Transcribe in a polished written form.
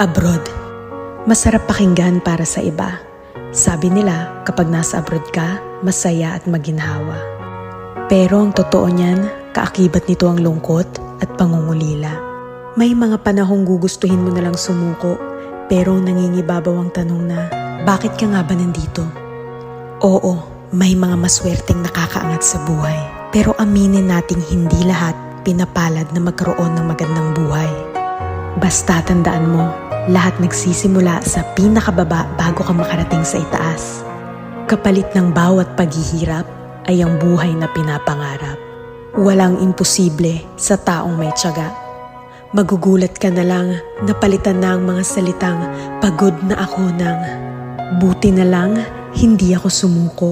Abroad. Masarap pakinggan para sa iba. Sabi nila, kapag nasa abroad ka, masaya at maginhawa. Pero ang totoo niyan, kaakibat nito ang lungkot at pangungulila. May mga panahong gugustuhin mo nalang sumuko, pero nangingibabaw ang tanong na, bakit ka nga ba nandito? Oo, may mga maswerteng nakakaangat sa buhay. Pero aminin nating hindi lahat pinapalad na magkaroon ng magandang buhay. Basta tandaan mo, lahat nagsisimula sa pinakababa bago ka makarating sa itaas. Kapalit ng bawat paghihirap ay ang buhay na pinapangarap. Walang imposible sa taong may tiyaga. Magugulat ka na lang na palitan na ang mga salitang pagod na ako ng buti na lang hindi ako sumuko.